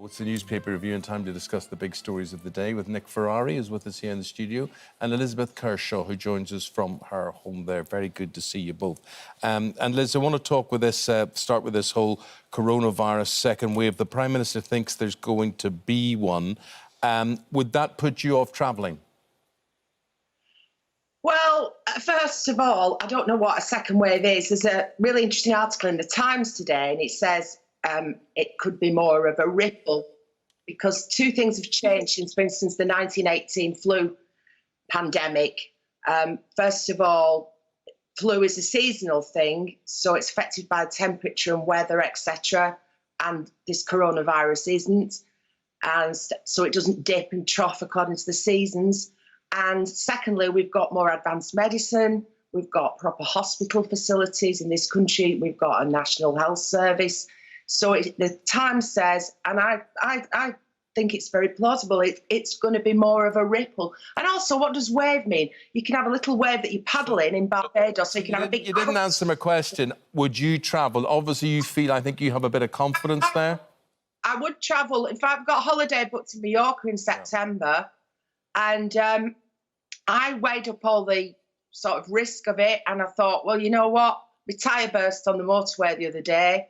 It's the newspaper review and time to discuss the big stories of the day with Nick Ferrari, who's with us here in the studio, and Elizabeth Kershaw, who joins us from her home there. Very good to see you both. And Liz, I want to talk with this, start with this whole coronavirus second wave. The Prime Minister thinks there's going to be one. Would that put you off travelling? Well, first of all, I don't know what a second wave is. There's a really interesting article in the Times today, and it says it could be more of a ripple because two things have changed since, for instance, the 1918 flu pandemic. First of all, flu is a seasonal thing, so it's affected by temperature and weather, etc. And this coronavirus isn't. And so it doesn't dip and trough according to the seasons. And secondly, we've got more advanced medicine. We've got proper hospital facilities in this country. We've got a national health service. So the Times says, and I think it's very plausible, it's going to be more of a ripple. And also, what does wave mean? You can have a little wave that you paddle in Barbados, so you can have a big... You didn't answer my question. Would you travel? Obviously, you feel, I think you have a bit of confidence there. I would travel. In fact, I've got a holiday booked to Mallorca in September. And I weighed up all the sort of risk of it, and I thought, well, you know what? My tyre burst on the motorway the other day,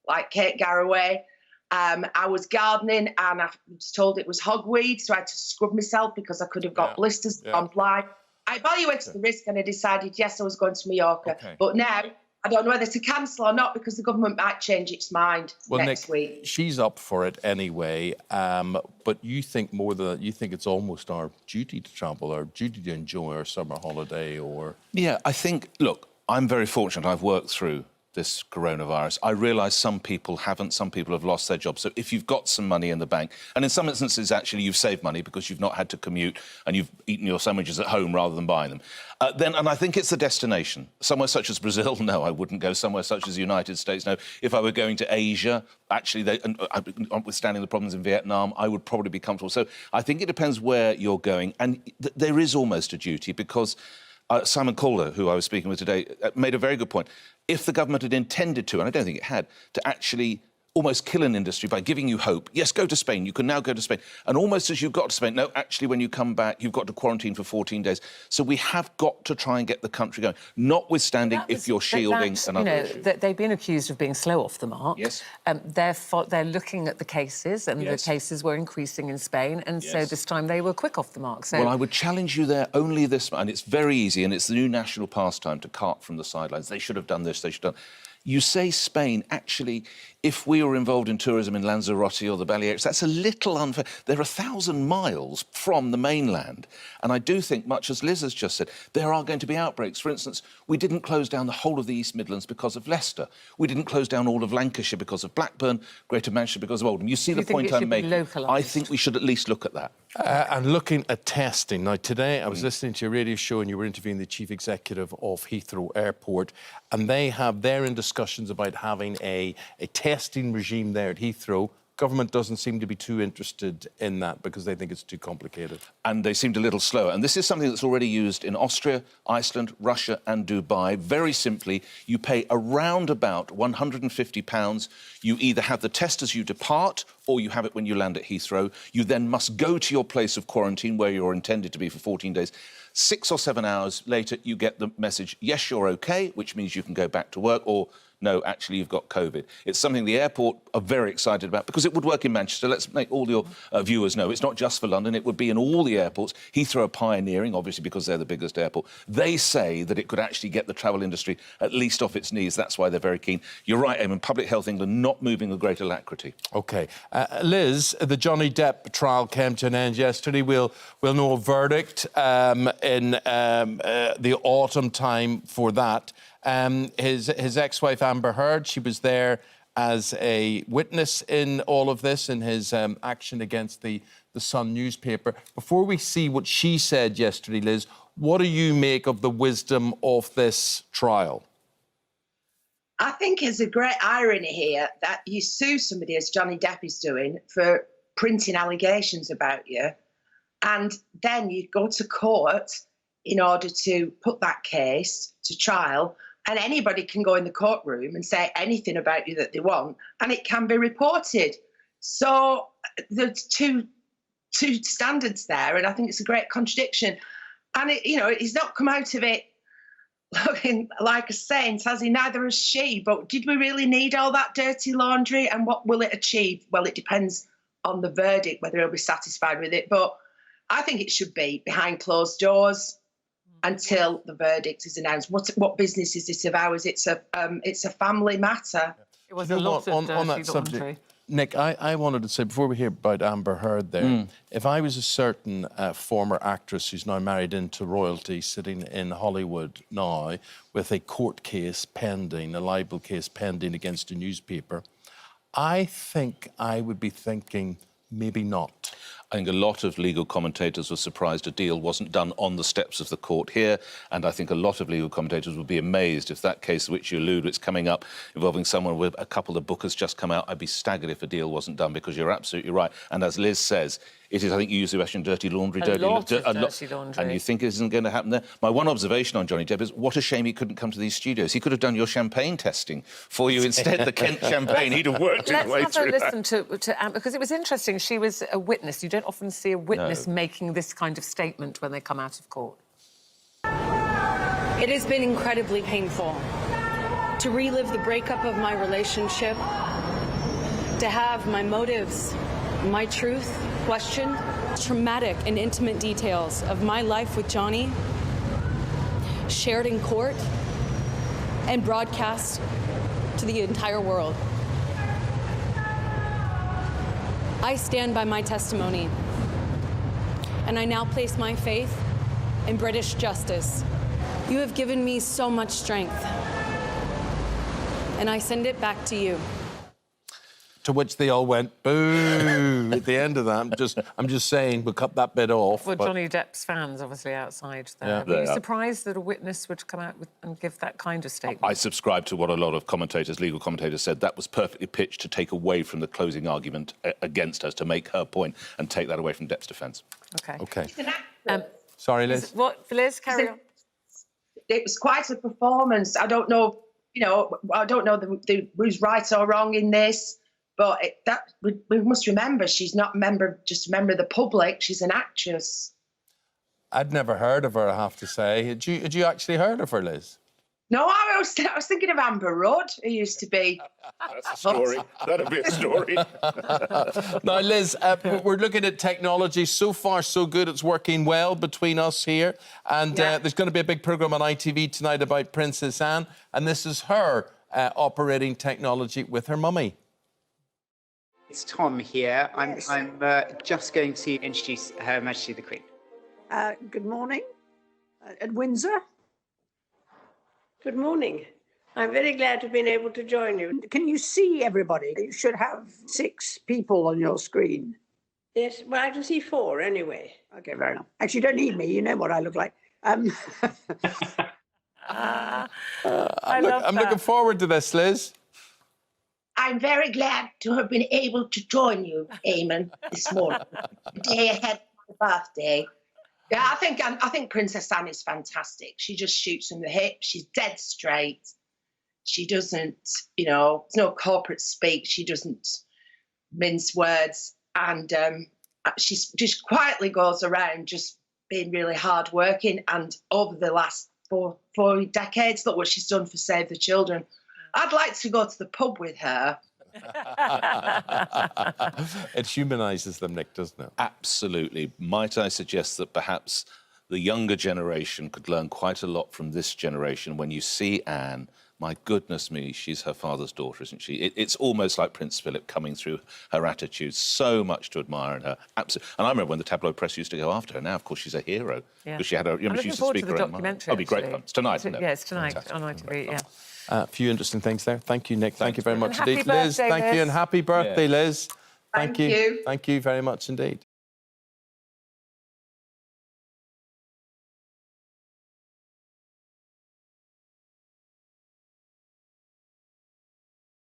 like Kate Garraway. I was gardening and I was told it was hogweed, so I had to scrub myself because I could have got blisters on blind. I evaluated the risk and I decided, yes, I was going to Mallorca. But now I don't know whether to cancel or not because the government might change its mind next week. She's up for it anyway, but you think it's almost our duty to travel, our duty to enjoy our summer holiday, or... Yeah, I think, look, I'm very fortunate. I've worked through this coronavirus. I realise some people haven't, some people have lost their jobs. So if you've got some money in the bank, and in some instances, actually, you've saved money because you've not had to commute and you've eaten your sandwiches at home rather than buying them, and I think it's the destination. Somewhere such as Brazil, no, I wouldn't go. Somewhere such as the United States, no. If I were going to Asia, actually, notwithstanding the problems in Vietnam, I would probably be comfortable. So I think it depends where you're going. And there is almost a duty because Simon Calder, who I was speaking with today, made a very good point. If the government had intended to, and I don't think it had, to actually almost kill an industry by giving you hope. Yes, go to Spain. You can now go to Spain. And almost as you've got to Spain, no, actually, when you come back, you've got to quarantine for 14 days. So we have got to try and get the country going, notwithstanding if you're shielding another issue. They've been accused of being slow off the mark. Yes. They're looking at the cases, and the cases were increasing in Spain, and so this time they were quick off the mark. So... Well, I would challenge you there only this, and it's very easy, and it's the new national pastime to cart from the sidelines. They should have done this, they should have done... You say Spain, actually, if we were involved in tourism in Lanzarote or the Balearics, that's a little unfair. They're 1,000 miles from the mainland. And I do think, much as Liz has just said, there are going to be outbreaks. For instance, we didn't close down the whole of the East Midlands because of Leicester. We didn't close down all of Lancashire because of Blackburn, Greater Manchester because of Oldham. You see the point I'm making? I think we should at least look at that. And looking at testing. Now, today I was listening to your radio show and you were interviewing the chief executive of Heathrow Airport, and they're in discussions about having a testing regime there at Heathrow. Government doesn't seem to be too interested in that because they think it's too complicated. And they seemed a little slower. And this is something that's already used in Austria, Iceland, Russia and Dubai. Very simply, you pay around about £150. You either have the test as you depart or you have it when you land at Heathrow. You then must go to your place of quarantine where you're intended to be for 14 days. 6 or 7 hours later, you get the message, yes, you're OK, which means you can go back to work, or no, actually, you've got COVID. It's something the airport are very excited about because it would work in Manchester. Let's make all your viewers know. It's not just for London. It would be in all the airports. Heathrow are pioneering, obviously, because they're the biggest airport. They say that it could actually get the travel industry at least off its knees. That's why they're very keen. You're right, Eamonn, Public Health England not moving with great alacrity. OK. Liz, the Johnny Depp trial came to an end yesterday. We'll know a verdict in the autumn time for that. His ex-wife, Amber Heard, she was there as a witness in all of this, in his action against the Sun newspaper. Before we see what she said yesterday, Liz, what do you make of the wisdom of this trial? I think there's a great irony here that you sue somebody, as Johnny Depp is doing, for printing allegations about you, and then you go to court in order to put that case to trial, and anybody can go in the courtroom and say anything about you that they want, and it can be reported. So there's two standards there, and I think it's a great contradiction. And he's not come out of it looking like a saint, has he? Neither has she. But did we really need all that dirty laundry? And what will it achieve? Well, it depends on the verdict, whether he'll be satisfied with it. But I think it should be behind closed doors until the verdict is announced. What business is this of ours? It's a family matter. It was a lot of dirty on that laundry. subject, Nick, I wanted to say, before we hear about Amber Heard there, if I was a certain former actress who's now married into royalty, sitting in Hollywood now with a court case pending, a libel case pending against a newspaper, I think I would be thinking, maybe not. I think a lot of legal commentators were surprised a deal wasn't done on the steps of the court here, and I think a lot of legal commentators would be amazed if that case which you allude, it's coming up involving someone with a couple of book has just come out. I'd be staggered if a deal wasn't done, because you're absolutely right. And as Liz says, it is, I think you use the expression dirty laundry. A lot of dirty laundry. And you think it isn't going to happen there? My one observation on Johnny Depp is, what a shame he couldn't come to these studios. He could have done your champagne testing for you instead, the Kent champagne. He'd have worked his way through Let's have a listen to Amber, because it was interesting. She was a witness. You don't often see a witness making this kind of statement when they come out of court. It has been incredibly painful to relive the breakup of my relationship, to have my motives, my truth questioned, traumatic and intimate details of my life with Johnny shared in court and broadcast to the entire world. I stand by my testimony, and I now place my faith in British justice. You have given me so much strength, and I send it back to you. To which they all went, boo, at the end of that. I'm just saying, we'll cut that bit off. Well, Johnny Depp's fans, obviously, outside there. Yeah. Were you surprised that a witness would come out and give that kind of statement? I subscribe to what a lot of commentators, legal commentators, said. That was perfectly pitched to take away from the closing argument against her, to make her point and take that away from Depp's defence. OK. Okay. Sorry, Liz. Liz, carry on. It was quite a performance. I don't know, I don't know who's right or wrong in this. But we must remember, she's not just a member of the public. She's an actress. I'd never heard of her, I have to say. Had you actually heard of her, Liz? No, I was thinking of Amber Rudd, who used to be... That's a story. That'd be a story. Now, Liz, we're looking at technology. So far, so good. It's working well between us here. And there's going to be a big programme on ITV tonight about Princess Anne. And this is her operating technology with her mummy. It's Tom here. I'm just going to introduce Her Majesty the Queen. Good morning. At Windsor. Good morning. I'm very glad to have been able to join you. Can you see everybody? You should have 6 people on your screen. Yes, well, I can see 4 anyway. OK, fair enough. Actually, you don't need me. You know what I look like. I'm looking forward to this, Liz. I'm very glad to have been able to join you, Eamonn, this morning, the day ahead of my birthday. Yeah, I think Princess Anne is fantastic. She just shoots from the hip. She's dead straight. She doesn't, there's no corporate speak. She doesn't mince words. And she just quietly goes around just being really hardworking. And over the last four decades, look what she's done for Save the Children. I'd like to go to the pub with her. It humanises them, Nick, doesn't it? Absolutely. Might I suggest that perhaps the younger generation could learn quite a lot from this generation? When you see Anne, my goodness me, she's her father's daughter, isn't she? It's almost like Prince Phillip coming through her attitude. So much to admire in her. Absolutely. And I remember when the tabloid press used to go after her. Now, of course, she's a hero. Because she had a... I'm looking forward to the documentary, It'll be great fun. It's tonight, isn't it? Yeah, it's tonight on ITV, yeah. A few interesting things there. Thank you, Nick. Thank you very much Happy indeed. Liz, birthday, thank you, Liz. and happy birthday, Liz. Thank you. Thank you very much indeed.